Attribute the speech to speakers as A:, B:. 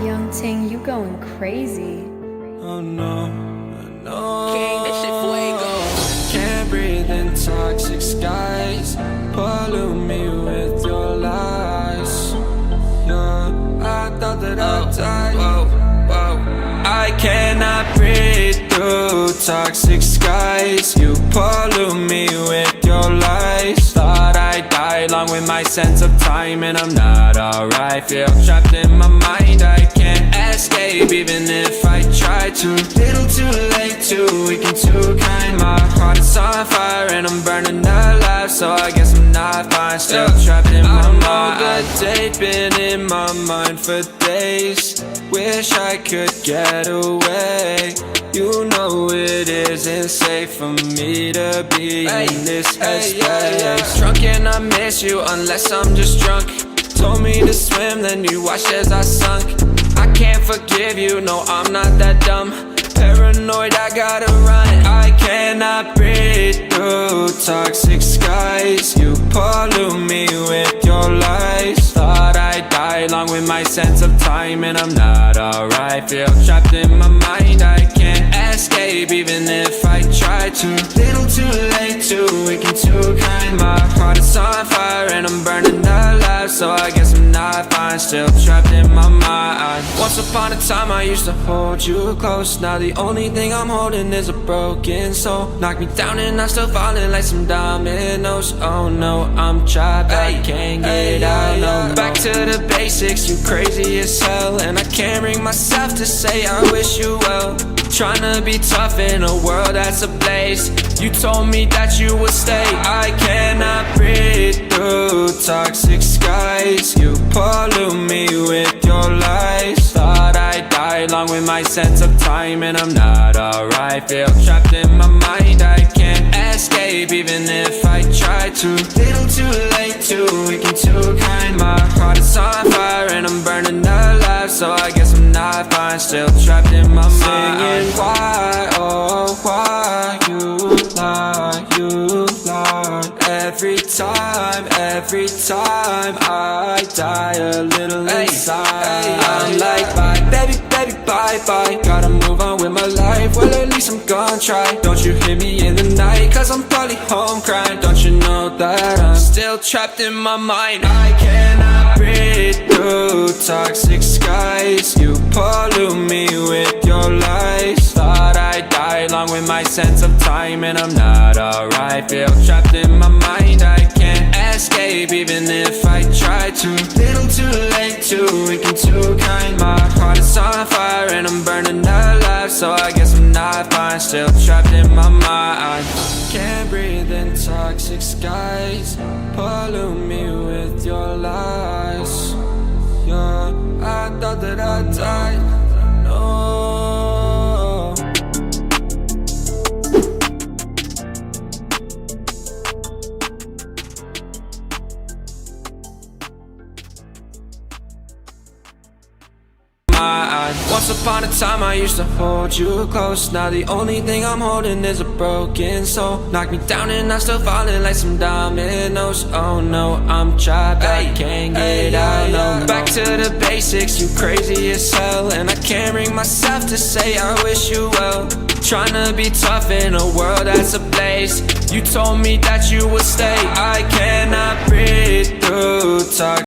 A: Young Ting, you going crazy.
B: Oh no, no.
C: King, this shit fuego.
B: Can't breathe in toxic skies. Pollute me with your lies. Yeah, I thought that I'd die. I cannot breathe through toxic skies. You pollute me with your lies. Thought I'd die along with my sense of time, and I'm not alright. Feel trapped in my mind, I can't escape even if I try to. Little too late, too weak and too kind. My heart is on fire and I'm burning alive, so I guess I'm not fine. Still trapped in my mind. I know the date been in my mind for days. Wish I could get away. You know it isn't safe for me to be in this headspace. Drunk and I miss you unless I'm just drunk. Told me to swim, then you watched as I sunk. I can't forgive you, no I'm not that dumb. Paranoid, I gotta run. I cannot breathe through toxic skies. You pollute me with your lies. Thought I'd die along with my sense of time, and I'm not alright. Feel trapped in my mind, I can't escape even if I try to. Little too late, too weak and too kind. My heart is on fire and I'm burning alive, so I guess I'm not fine. Still trapped in my mind. Once upon a time I used to hold you close. Now the only thing I'm holding is a broken soul. Knock me down and I'm still falling like some dominoes. Oh no, I'm trapped, I can't get out, no. Back to the basics, you crazy as hell, and I can't bring myself to say I wish you well. Tryna be tough in a world that's ablaze. You told me that you would stay. I cannot breathe through toxic skies. You pollute me with your lies. Thought I'd die along with my sense of time, and I'm not alright. Feel trapped in my mind, I can't escape even if I try to. Little too late, too weak and too kind. My heart is on fire and I'm burning alive, so I guess I'm not fine. Still trapped in my mind. Why, oh why you lie, you lie. Every time I die a little inside. I'm like bye, baby, baby, bye, bye. Gotta move on with my life, well at least I'm gonna try. Don't you hear me in the night, cause I'm probably home crying. Don't you know that I'm still trapped in my mind. I cannot breathe through toxic skies. You pollute me with your lies. Thought I'd die along with my sense of time, and I'm not alright. Feel trapped in my mind, I can't escape even if I try to. Little too late, too weak and too kind. My heart is on fire and I'm burning alive, so I guess I'm not fine. Still trapped in my mind. Can't breathe in toxic skies. Pollute me with your lies. Yeah, I thought that I'd die. No. Once upon a time I used to hold you close. Now the only thing I'm holding is a broken soul. Knock me down and I'm still falling like some dominoes. Oh no, I'm trapped, I can't get out, no. Back to the basics, you crazy as hell, and I can't bring myself to say I wish you well. Tryna be tough in a world that's ablaze. You told me that you would stay. I cannot breathe through toxic